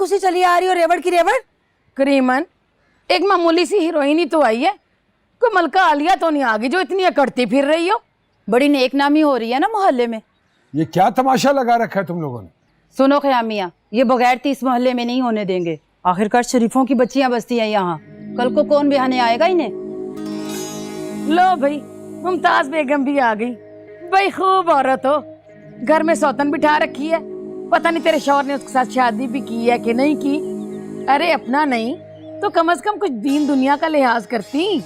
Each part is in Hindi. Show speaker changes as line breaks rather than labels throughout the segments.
घुसी चली आ रही हो रेवड़ की रेवड़। करीमन, एक मामूली सी हीरोइन ही तो आई है, कोई मलका आलिया तो नहीं आ गई जो इतनी अकड़ती फिर रही हो।
बड़ी नेक नामी हो रही है ना मोहल्ले में।
ये क्या तमाशा लगा रखा है तुम लोगों ने?
सुनो ख़यामिया, ये बगैर इस मोहल्ले में नहीं होने देंगे। आखिरकार शरीफों की बच्चियां बसती हैं यहाँ, कल को कौन बिहाने आएगा इन्हें।
लो भाई, मुमताज बेगम भी आ गई। भाई खूब औरत हो, घर में सौतन बिठा रखी है। पता नहीं तेरे शौहर ने उसके साथ शादी भी की है कि नहीं की। अरे अपना नहीं तो कम से कम कुछ दीन दुनिया का लिहाज करती।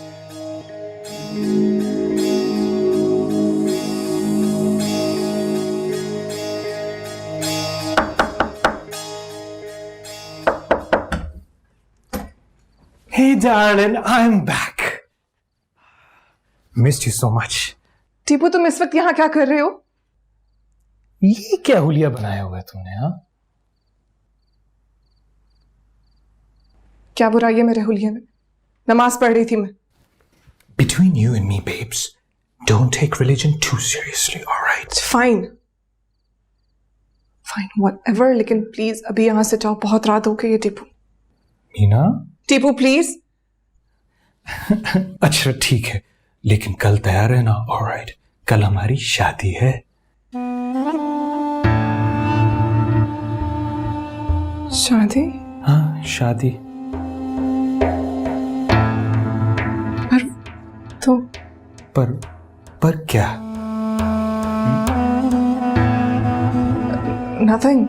Hey darling, I'm back. Missed you so much.
Tipu, तुम इस वक्त यहाँ क्या कर रहे हो?
ये क्या हुलिया बनाया हुआ है तुमने? हाँ,
क्या बुराई है मेरे हुलिये में? नमाज पढ़ रही थी मैं।
Between you and me, babes, don't take religion too seriously, all right?
Fine fine whatever, लेकिन प्लीज अभी यहाँ से जाओ, बहुत रात हो गई है। टीपू
मीना,
टीपू प्लीज।
अच्छा ठीक है, लेकिन कल तैयार है ना? all right, कल हमारी शादी है।
शादी?
हाँ, शादी।
तो
पर क्या?
नथिंग,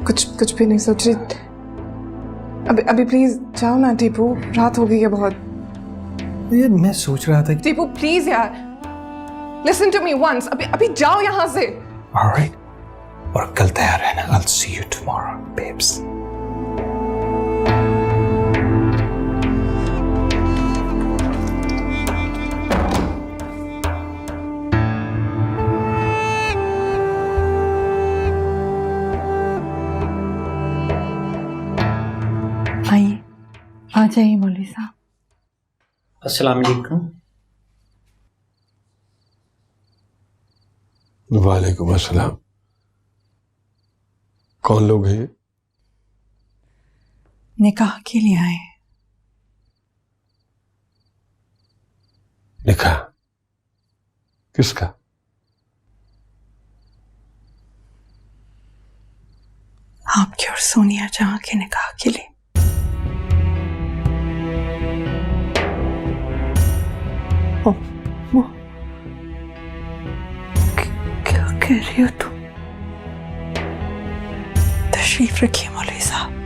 कुछ भी नहीं सोच रही। अभी प्लीज जाओ ना टीपू, रात हो गई है बहुत।
ये मैं सोच रहा था कि
टीपू प्लीज यार, लिसन टू मी वंस। अभी जाओ यहाँ से।
all right, और कल तैयार है ना? I'll see you tomorrow, babes.
आइए, आ जाइए मौलवी साहब।
अस्सलाम वालेकुम।
वालेकुम अस्सलाम। कौन लोग हैं?
निकाह के लिए आए।
निकाह किसका?
आपके और सोनिया जहां के निकाह के लिए। क्या कह रही हो तुम? तशरीफ रखिए मौलवी साहब।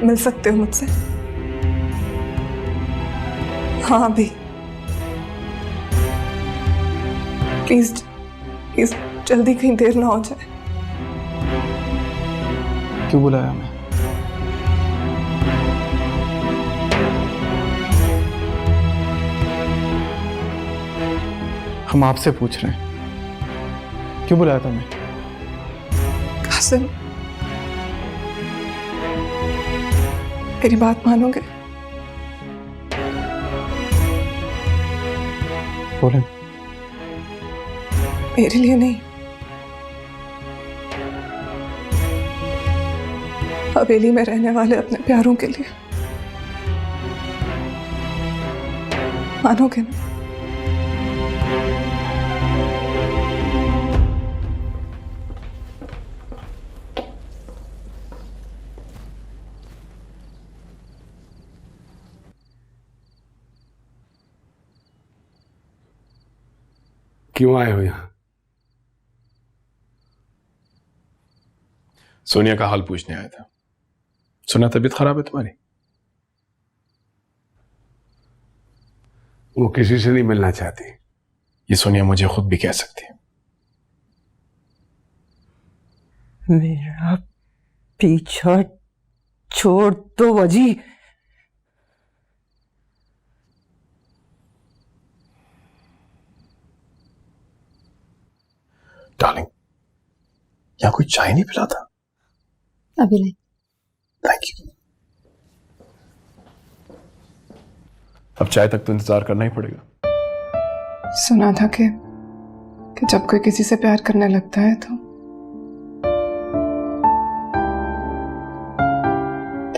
मिल सकते हो मुझसे? हाँ अभी प्लीज प्लीज, जल्दी कहीं देर ना हो जाए।
क्यों बुलाया हमें? हम आपसे पूछ रहे हैं, क्यों बुलाया था हमें?
कासिम, मेरी बात मानोगे?
बोले।
मेरे लिए नहीं, हवेली में रहने वाले अपने प्यारों के लिए। मानोगे ना?
क्यों आए हो यहां?
सोनिया का हाल पूछने आया था। सुना तबीयत खराब है तुम्हारी?
वो किसी से नहीं मिलना चाहती।
ये सोनिया मुझे खुद भी कह सकती है।
मेरा पीछा छोड़ दो अजी।
डार्लिंग, यहाँ कोई चाय नहीं पिलाता?
अभी नहीं।
Thank you. अब चाय तक तो इंतजार करना ही पड़ेगा।
सुना था कि जब कोई किसी से प्यार करने लगता है तो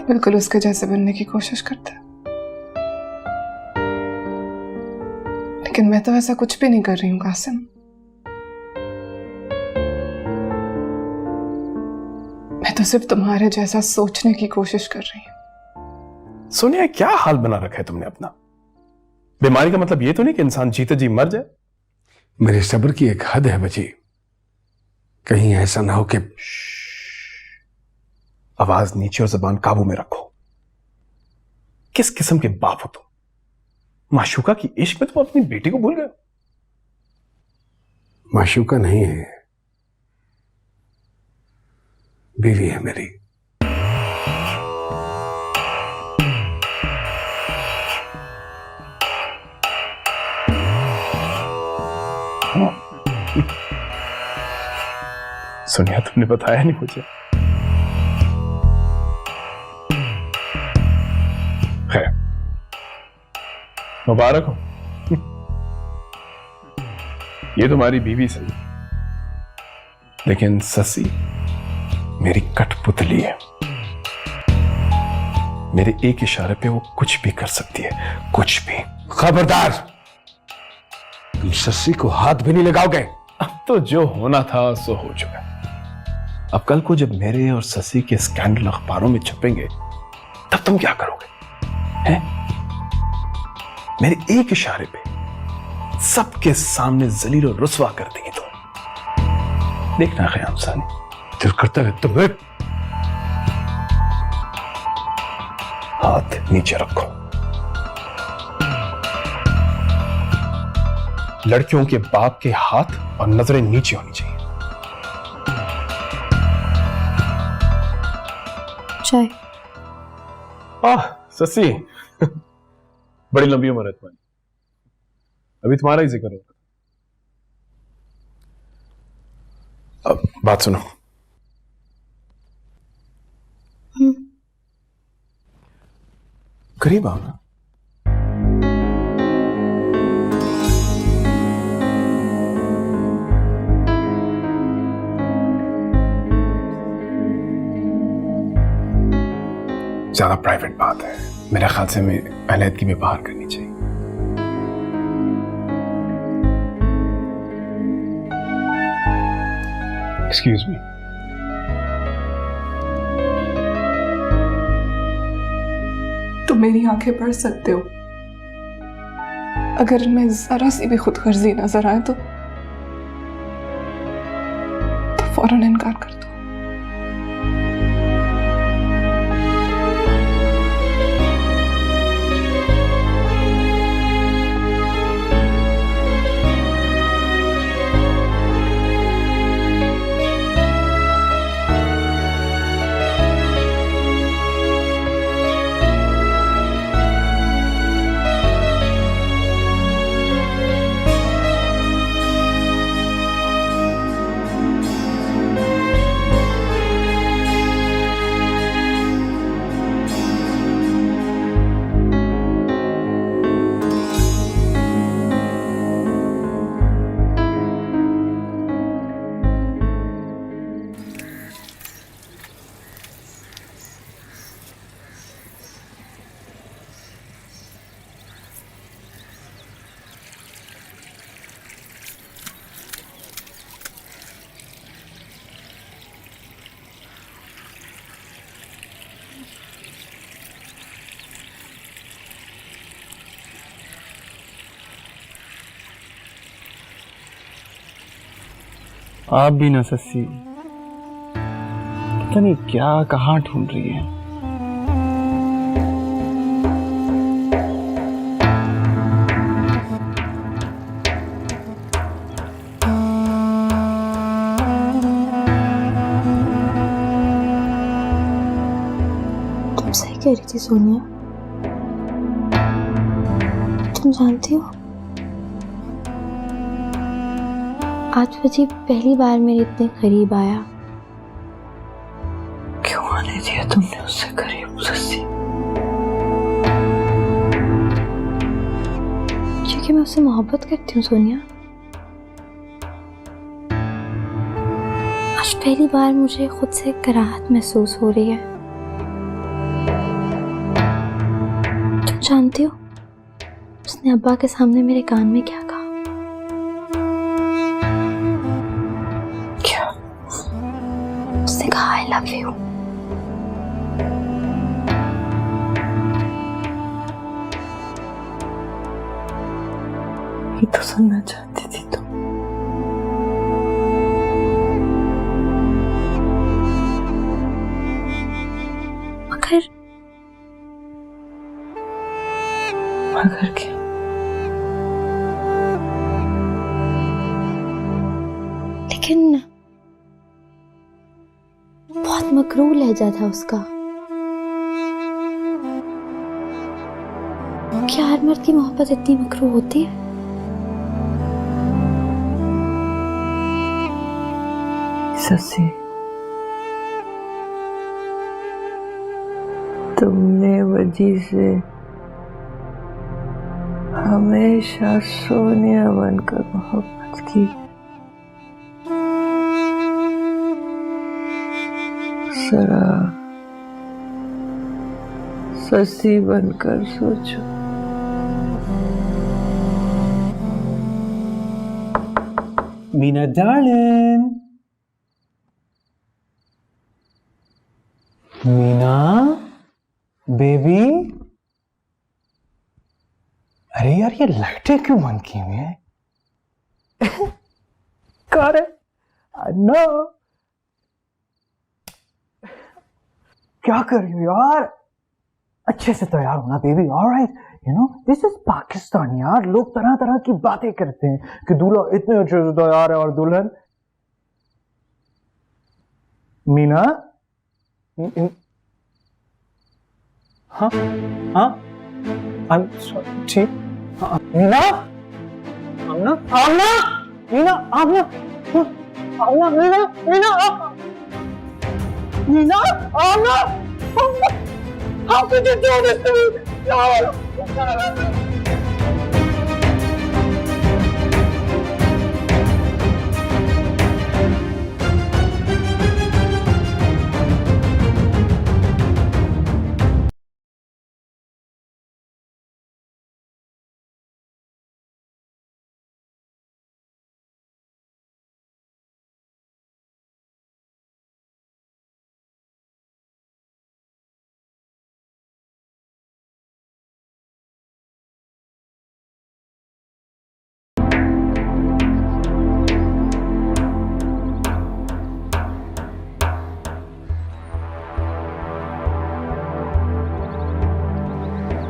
बिल्कुल उसके जैसे बनने की कोशिश करता है। लेकिन मैं तो ऐसा कुछ भी नहीं कर रही हूँ कासिम। मैं तो सिर्फ तुम्हारे जैसा सोचने की कोशिश कर रही हूँ।
सोनिया, क्या हाल बना रखा है तुमने अपना? बीमारी का मतलब ये तो नहीं कि इंसान जीते जी मर जाए।
मेरे सब्र की एक हद है बची। कहीं ऐसा ना हो कि
आवाज नीचे और जबान काबू में रखो। किस किस्म के बाप हो तुम? माशूका की इश्क में तुम अपनी बेटी को भूल गए।
माशूका नहीं है, बीवी है मेरी।
सोनिया, तुमने बताया नहीं मुझे। खैर, मुबारक हो। ये तुम्हारी बीवी सही, लेकिन ससी मेरी कठपुतली है। मेरे एक इशारे पे वो कुछ भी कर सकती है, कुछ भी।
खबरदार, तुम सस्सी को हाथ भी नहीं लगाओगे।
अब तो जो होना था सो हो चुका। अब कल को जब मेरे और ससी के स्कैंडल अखबारों में छपेंगे, तब तुम क्या करोगे? हैं? मेरे एक इशारे पे सबके सामने जलील और रुस्वा कर देगी तुम। देखना ख़याम सानी।
दिल करता है तुम्हें।
हाथ नीचे रखो। लड़कियों के बाप के हाथ और नजरें नीचे होनी चाहिए।
चाय।
ससी, बड़ी लंबी उम्र है तुम्हारी। अभी तुम्हारा ही जिक्र होगा। अब बात सुनो। करीब आओ ना। ज्यादा प्राइवेट बात है, मेरे ख्याल से हमें अलहदगी में बाहर करनी चाहिए। Excuse me.
तुम मेरी आंखें पढ़ सकते हो। अगर इनमें जरा सी भी खुदगर्जी नजर आए तो फौरन इनकार कर दो।
आप भी ना सस्सी, पता नहीं क्या कहाँ ढूंढ रही है।
कह रही थी सोनिया, तुम जानती हो आज वजीब पहली बार मेरे इतने करीब आया।
क्यों आने दिया तुमने उससे करीब सस्सी?
क्योंकि मैं उससे मोहब्बत करती हूँ सोनिया। आज पहली बार मुझे खुद से कराहत महसूस हो रही है। तुम जानती हो उसने अब्बा के सामने मेरे कान में क्या कहा?
क्या?
उसने कहा आई लव यू।
ये तो सुनना चाहती थी तुम। मगर क्या?
लेकिन बहुत मकरूर लहजा था उसका। क्या हर मर्द की मोहब्बत इतनी मकरूर होती है?
ससी, तुमने वजी से हमेशा सोनिया बनकर मोहब्बत की। जरा ससी बनकर सोचो।
Meena darling, Meena baby. अरे यार, ये लाइटें क्यों बंद की हुई है? कार है? नो, क्या कर रही हो यार? अच्छे से तैयार होना baby. Alright, you know this is Pakistan यार। लोग तरह तरह की बातें करते हैं कि दूल्हा इतने अच्छे से तैयार है और दुल्हन। मीना, हाँ हाँ, ठीक। मीना, आमना, आमना, मीना, आमना, आमना, मीना, मीना, मीना, आमना। How could you do this to me? No!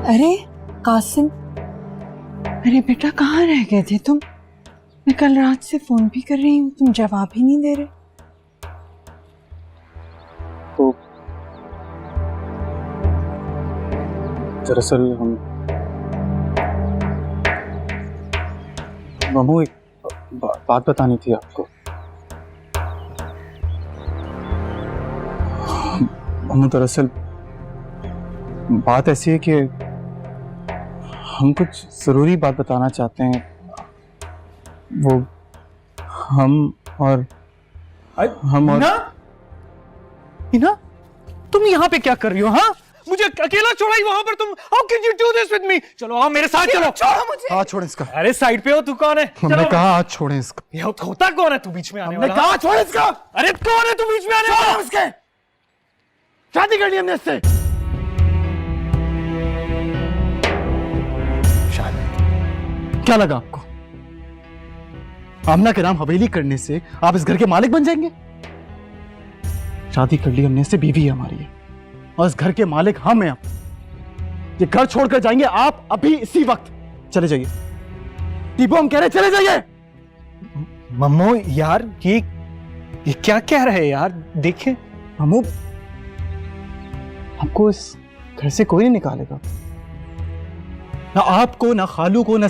अरे कासिम, अरे बेटा कहाँ रह गए थे तुम? मैं कल रात से फोन भी कर रही हूँ, तुम जवाब ही नहीं दे रहे।
तो दरअसल हम मामू एक बात बतानी थी आपको। मामू दरअसल बात ऐसी है कि हम कुछ जरूरी बात बताना चाहते हैं। वो हम और
मीना, तुम यहाँ पे क्या कर रही हो? हाँ, मुझे अकेला छोड़ा ही वहां पर तुम। How can you do this with me? चलो आओ मेरे साथ, चलो। छोड़ो मुझे।
हाथ छोड़ इसका।
अरे साइड पे हो, तू कौन है?
हमने कहा हाथ छोड़े इसका।
ये होता कौन है तू बीच में आने वाला?
कहा छोड़ इसका।
अरे कौन है तू बीच में आने वाला?
इसके शादी कर ली हमने इससे। क्या लगा आपको? आमना के नाम हवेली करने से आप इस घर के मालिक बन जाएंगे? शादी कर ली हमने इससे, बीवी है हमारी है और इस घर के मालिक हम हैं। आप ये घर छोड़कर जाएंगे आप अभी इसी वक्त। चले जाइए टीपो, हम कह रहे चले जाइए।
मम्मू यार, ये क्या कह रहे हैं यार? देखें
मम्मू, आपको इस घर से कोई नहीं निकालेगा, ना आपको, ना खालू को, ना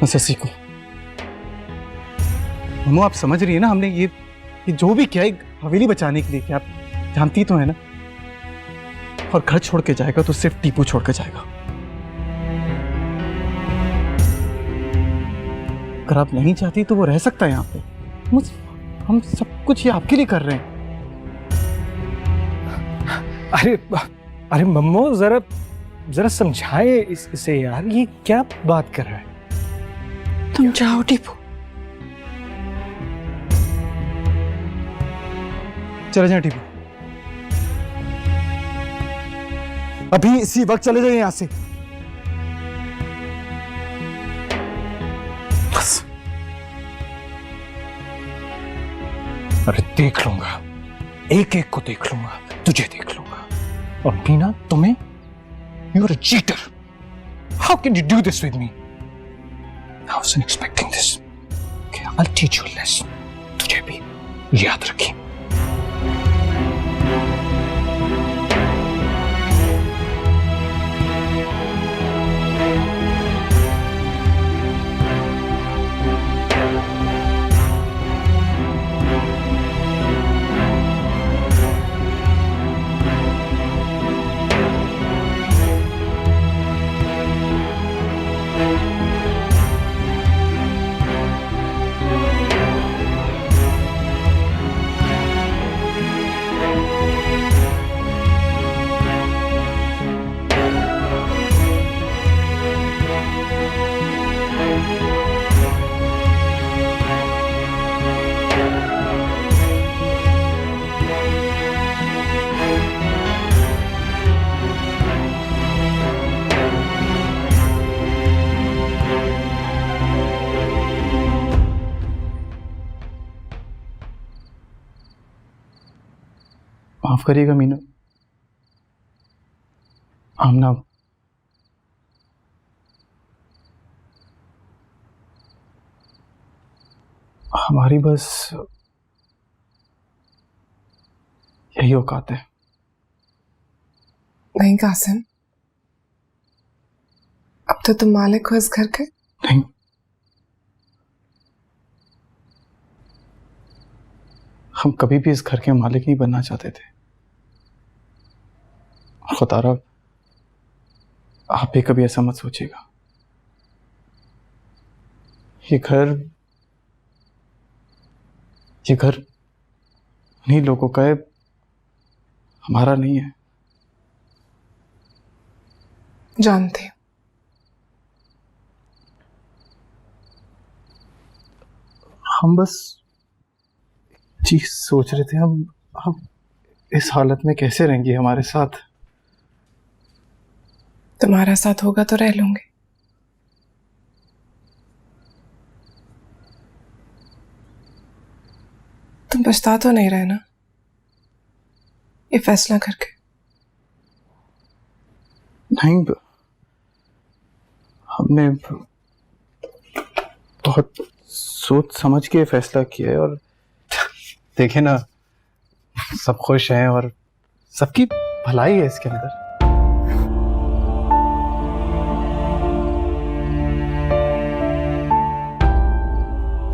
ससी को। मम्मू आप समझ रही है ना, हमने ये जो भी किया एक हवेली बचाने के लिए किया, आप जानती तो है ना। और घर छोड़ के जाएगा तो सिर्फ टीपू छोड़ के जाएगा। अगर आप नहीं चाहती तो वो रह सकता है यहाँ पे। हम सब कुछ ये आपके लिए कर रहे हैं।
अरे मम्मो जरा समझाए इसे यार, ये क्या बात कर रहा है?
तुम जाओ टीपू।
चले जाए टीपू, अभी इसी वक्त चले जाइए यहां से। बस।
अरे देख लूंगा, एक एक को देख लूंगा, तुझे देख लूंगा। और मीना तुम्हें, you are a cheater. How can you do this with me? I wasn't expecting this. Okay, I'll teach you a lesson. तुझे भी याद रखी।
माफ करिएगा मीनू, आमना, हमारी बस यही औकात है।
नहीं कासिम, अब तो तुम मालिक हो इस घर के।
नहीं, हम कभी भी इस घर के मालिक नहीं बनना चाहते थे। खुदारा, आप भी कभी ऐसा मत सोचिएगा। ये घर उन्हीं लोगों का है, हमारा नहीं है।
जानती हूँ।
हम बस चीज सोच रहे थे, हम इस हालत में कैसे रहेंगे हमारे साथ।
तुम्हारा साथ होगा तो रह लूंगी। तुम पछता तो नहीं रहे ना ये फैसला करके?
नहीं, हमने बहुत सोच समझ के फैसला किया है। और देखे ना, सब खुश हैं और सबकी भलाई है इसके अंदर।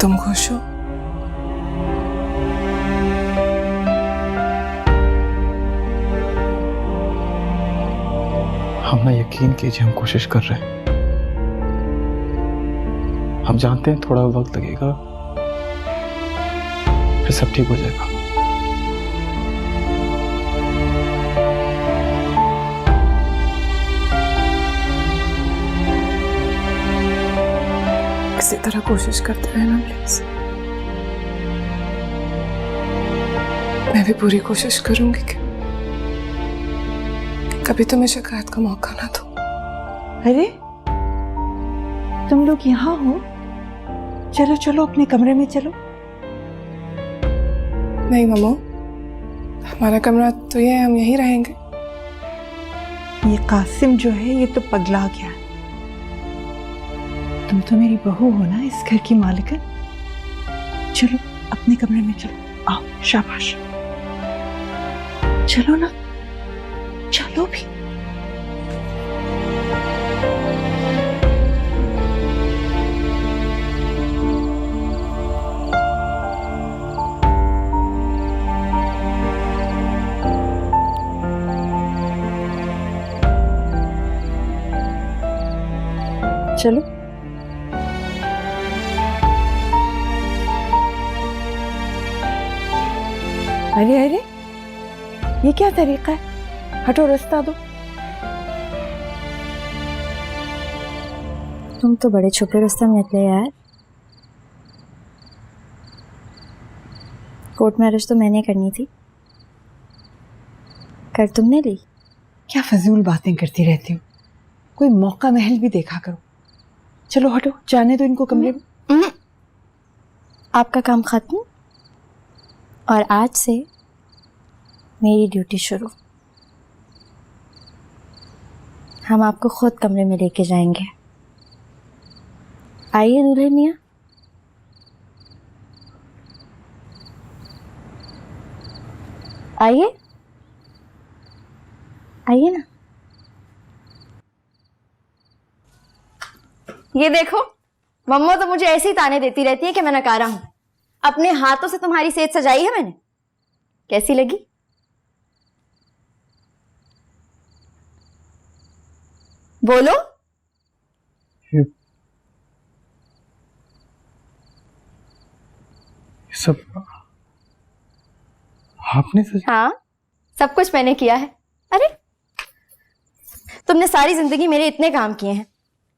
तुम खुश हो?
हम ना, यकीन कीजिए, हम कोशिश कर रहे हैं। हम जानते हैं थोड़ा वक्त लगेगा, फिर सब ठीक हो जाएगा।
किसी तरह कोशिश करते रहना प्लीज। मैं भी पूरी कोशिश करूंगी कि कभी तुम्हें शिकायत का मौका ना दो।
अरे तुम लोग यहाँ हो? चलो चलो अपने कमरे में चलो।
नहीं मम्मू, हमारा कमरा तो ये है, हम यहीं रहेंगे।
ये कासिम जो है ये तो पगला गया। तुम तो मेरी बहू हो ना, इस घर की मालिकन। चलो अपने कमरे में चलो, आओ, शाबाश, चलो ना, चलो भी। चलो। अरे अरे, ये क्या तरीका है? हटो, रास्ता दो।
तुम तो बड़े छुपे रुस्तम निकले यार। कोर्ट मैरिज तो मैंने करनी थी, कर तुमने ली।
क्या फजूल बातें करती रहती हो, कोई मौका महल भी देखा करो। चलो हटो, जाने दो इनको कमरे में।
आपका काम खत्म और आज से मेरी ड्यूटी शुरू। हम आपको खुद कमरे में लेके जाएंगे। आइए दूल्हे मियाँ। आइए आइए ना। ये देखो, मम्मा तो मुझे ऐसे ही ताने देती रहती है कि मैं नकारा हूं। अपने हाथों से तुम्हारी सेज सजाई है मैंने, कैसी लगी? बोलो।
ये सब आपने
हाँ, सब कुछ मैंने किया है। अरे तुमने सारी जिंदगी मेरे इतने काम किए हैं,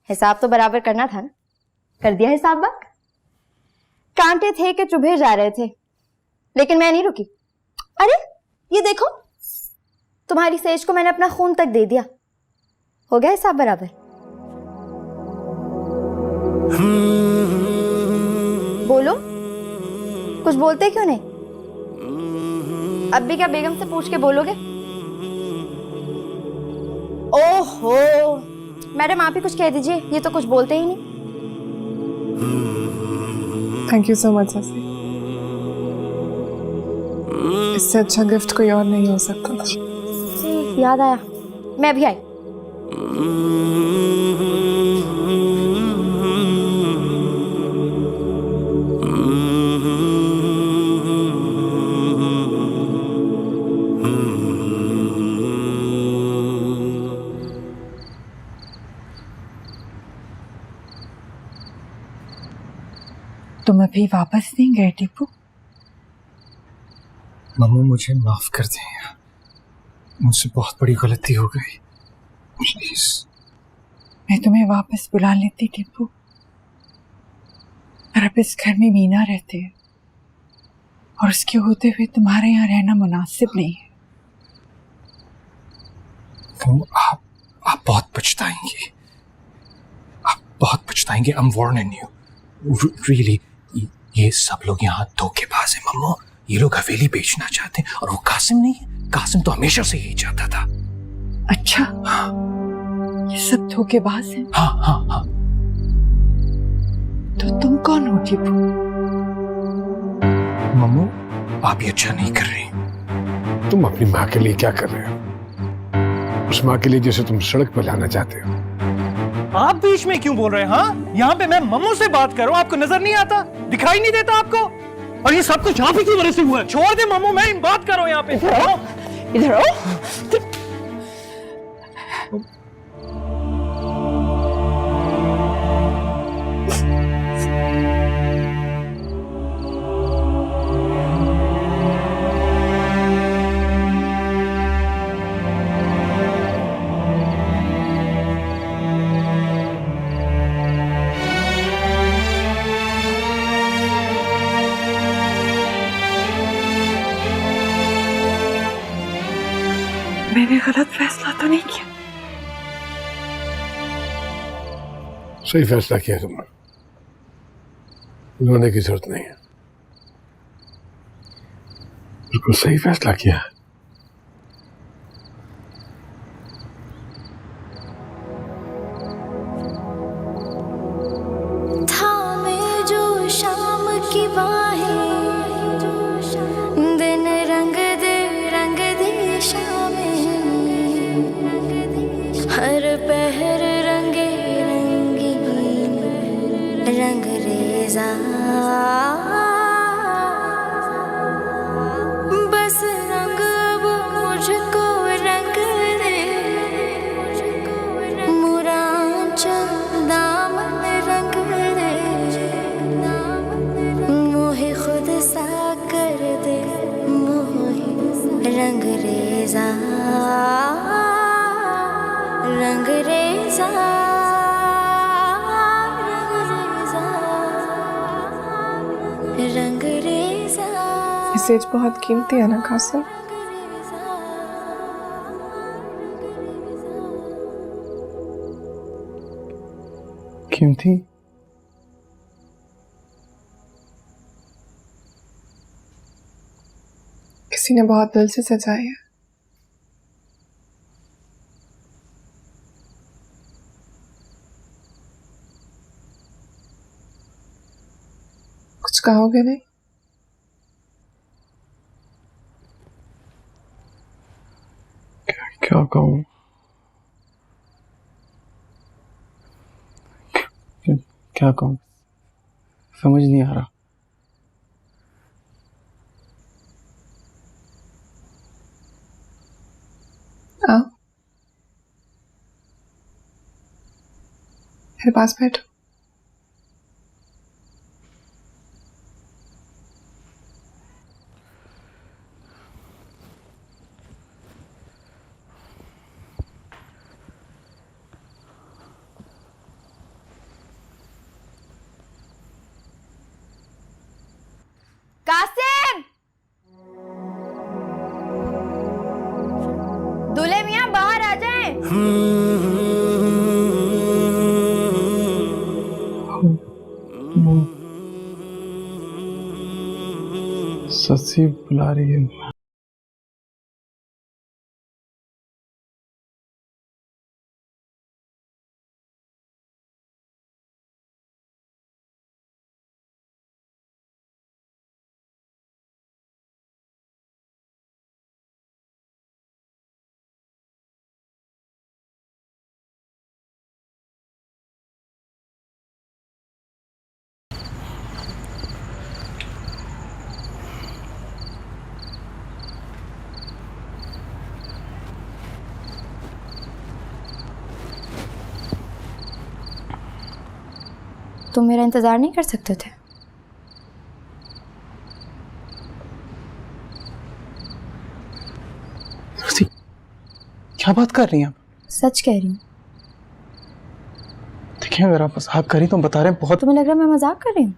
हिसाब तो बराबर करना था ना। कर दिया हिसाब बाक। कांटे थे कि चुभे जा रहे थे, लेकिन मैं नहीं रुकी। अरे ये देखो, तुम्हारी सेज को मैंने अपना खून तक दे दिया। हो गया हिसाब बराबर। बोलो, कुछ बोलते क्यों नहीं? अब भी क्या बेगम से पूछ के बोलोगे? ओहो मैडम, आप ही कुछ कह दीजिए, ये तो कुछ बोलते ही नहीं।
थैंक यू सो मच ससी, इससे अच्छा गिफ्ट कोई और नहीं हो सकता था।
याद आया, मैं भी आई।
तुम अभी वापस नहीं गए टीपू?
मम्मू मुझे माफ कर दें यार, मुझसे बहुत बड़ी गलती हो गई, प्लीज।
मैं तुम्हें वापस बुला लेती टीपू, पर अब इस घर में मीना रहते हैं और उसके होते हुए तुम्हारे यहाँ रहना मुनासिब नहीं है।
तो आप बहुत पछताएंगे, आप बहुत पछताएंगे। I'm warning you, really। ये सब लोग यहाँ धोखेबाज हैं मम्मू। ये लोग हवेली बेचना चाहते हैं, और वो कासिम नहीं है। कासिम तो हमेशा से यही चाहता था।
अच्छा,
हाँ
ये सब धोखेबाज हैं।
हाँ हाँ हाँ।
तो तुम कौन हो टीपू?
मम्मू आप ये अच्छा नहीं कर रही।
तुम अपनी माँ के लिए क्या कर रहे हो? उस माँ के लिए जिसे तुम सड़क पर लाना चाहते हो।
आप बीच में क्यों बोल रहे हैं? हाँ, यहाँ पे मैं मम्मू से बात कर रहा हूँ, आपको नजर नहीं आता? दिखाई नहीं देता आपको? और ये सब कुछ आप ही की वजह से हुआ है। छोड़ दे मम्मू, मैं बात कर रहा हूँ यहाँ पे।
इधर आओ। मैंने गलत फैसला तो नहीं किया?
सही फैसला किया तुमने, रोने की जरूरत नहीं है। बिल्कुल सही फैसला किया।
थामे जो शाम की बाहें रंग रेजा बस रंग वो मुझको रंग दे मुरांचल दामन रंग दे मोहे खुद सा कर दे मोहे रंग रेजा रंग रेजा रंग रेजा।
ये सेज बहुत कीमती है ना कासिम?
कीमती?
किसी ने बहुत दिल से सजाई है। कुछ कहोगे नहीं?
क्या कहूँ? क्या कहूँ? समझ नहीं आ रहा।
आओ मेरे पास बैठो।
कासिम, दूल्हे मियां बाहर आ जाएं।
ससी बुला रही है।
तुम मेरा इंतजार नहीं कर सकते थे?
ससी, क्या बात कर रही हैं आप?
सच कह रही हूँ।
देखिए, अगर आप मजाक कर रही तो हम बता रहे हैं बहुत।
तुम्हें लग रहा है मैं मजाक कर रही हूँ?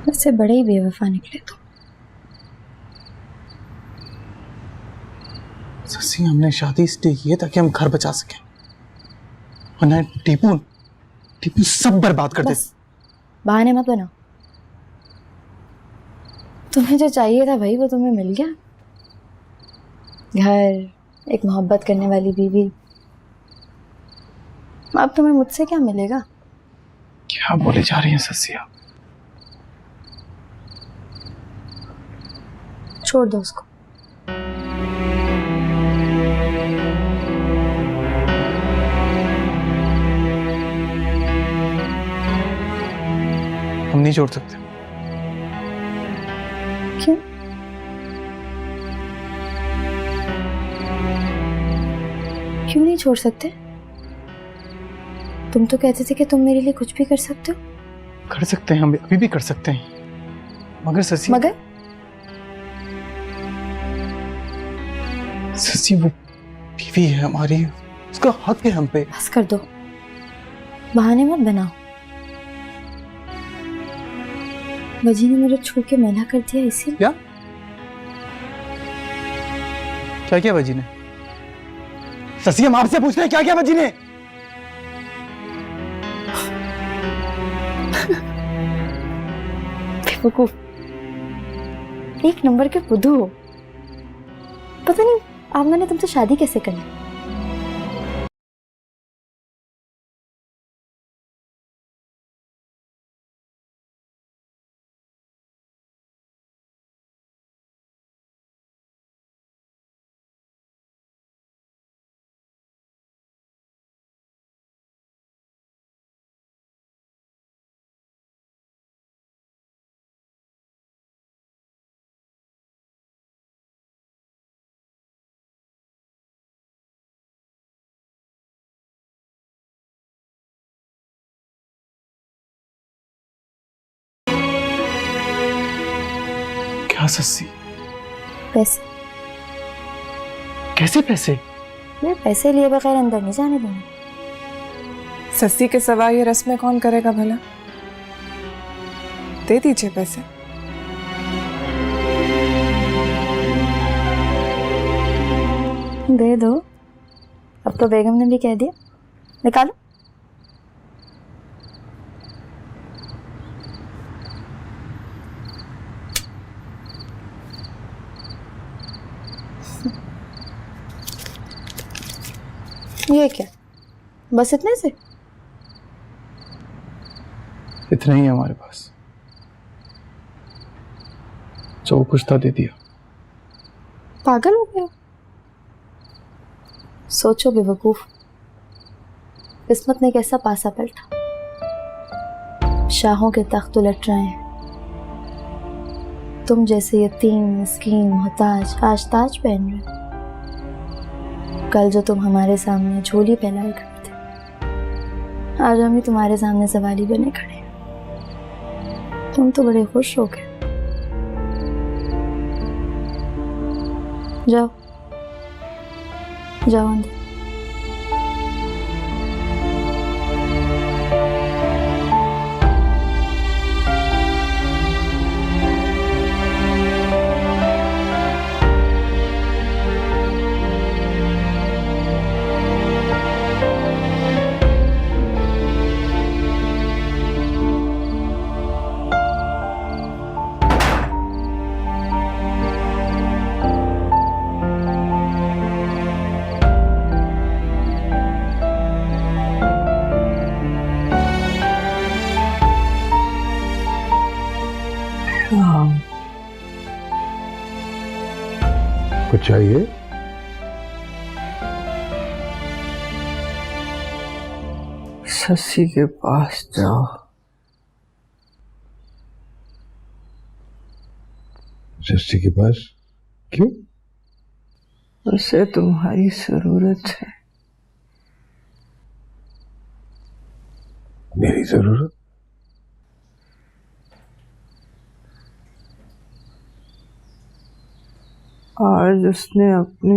वैसे बड़े ही बेवफा निकले तुम।
ससी, हमने शादी इसलिए की है ताकि हम घर बचा सकें, वरना टीपू टीपू सब बर्बाद कर दे।
बस बहाने मत बनाओ। तुम्हें जो चाहिए था भाई वो तुम्हें मिल गया। घर, एक मोहब्बत करने वाली बीवी। अब तुम्हें मुझसे क्या मिलेगा?
क्या बोले जा रही हैं ससी आप?
छोड़ दो उसको।
हम नहीं छोड़ सकते।
क्यों? क्यों नहीं छोड़ सकते? तुम तो कहते थे कि तुम मेरे लिए कुछ भी कर सकते हो।
कर सकते हैं, हम अभी भी कर सकते हैं, मगर ससी।
मगर
ससी, वो बीवी है हमारी, उसका हक है हम पे।
बस कर दो, बहाने मत बनाओ। वजी ने मेरे छू के मना कर दिया इसीलिए।
क्या क्या किया वजी ने? ससी, हम आपसे पूछ रहे हैं, क्या किया वजी ने?
बेवकूफ, एक नंबर के बुद्धू हो। पता नहीं अब मैंने तुमसे शादी कैसे करनी।
हाँ सस्सी,
पैसे?
कैसे पैसे?
मैं पैसे लिए बगैर अंदर नहीं जाने दूंगी।
सस्सी के सिवा ये रस्में कौन करेगा भला? दे दीजिए पैसे।
दे दो, अब तो बेगम ने भी कह दिया, निकालो। ये क्या, बस इतने से?
इतना ही है हमारे पास, जो कुछ था दे दिया।
पागल हो गया? सोचो बेवकूफ, किस्मत ने कैसा पासा पलटा। शाहों के तख्त उलट रहे हैं, तुम जैसे यतीम मिस्कीन मोहताज आज ताज पहन रहे। कल जो तुम हमारे सामने झोली फैलाए खड़े थे, आज हम ही तुम्हारे सामने सवाली बने खड़े हैं। तुम तो बड़े खुश हो गए। जाओ जाओ अंदर।
कुछ चाहिए?
सस्सी के पास जाओ।
सस्सी के पास क्यों?
उसे तुम्हारी जरूरत है।
मेरी जरूरत?
आज उसने अपनी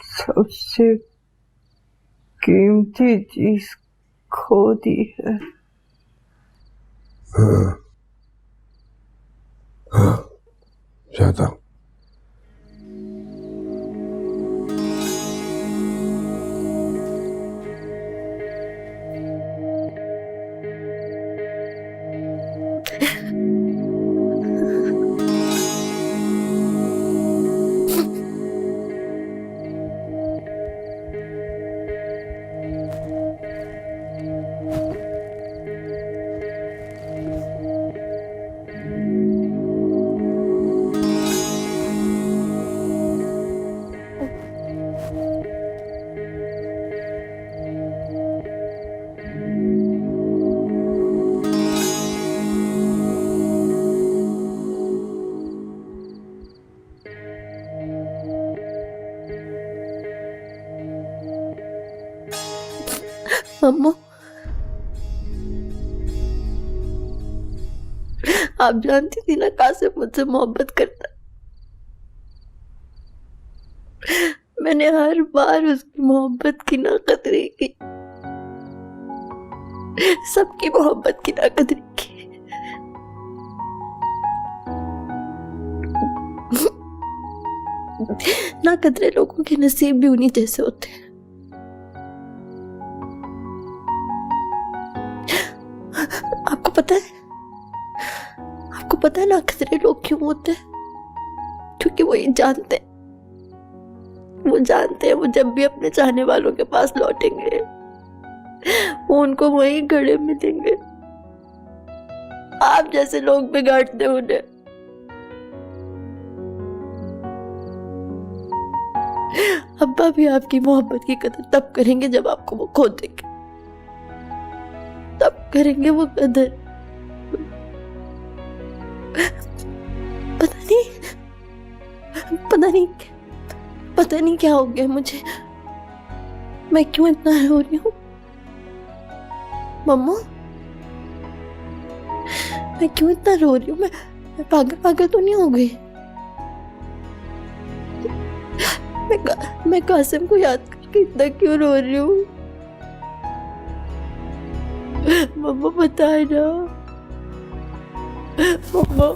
सबसे कीमती चीज खो दी है।
हाँ हाँ, जाता हूं।
अम्मू, आप जानती थी ना कासिम मुझसे मोहब्बत करता। मैंने हर बार उसकी मोहब्बत की नाकदरी की, सबकी मोहब्बत की नाकदरी की। नाकदरे लोगों के नसीब भी उन्हीं जैसे होते हैं। आपको पता है, आपको पता है नाकदरे लोग क्यों होते हैं? क्योंकि वो ये जानते हैं, वो जब भी अपने चाहने वालों के पास लौटेंगे वो उनको वहीं खड़े मिलेंगे। आप जैसे लोग बिगाड़ते उन्हें। अब्बा भी आपकी मोहब्बत की कदर तब करेंगे जब आपको वो खो देंगे, तब करेंगे वो कदर। पता नहीं क्या हो गया मुझे। मैं क्यों इतना रो रही हूँ मम्मू? मैं क्यों इतना रो रही हूँ? मैं पागल पागल तो नहीं हो गई? मैं कासिम को याद करके इतना क्यों रो रही हूँ? मम्मा बताए ना, मम्मा।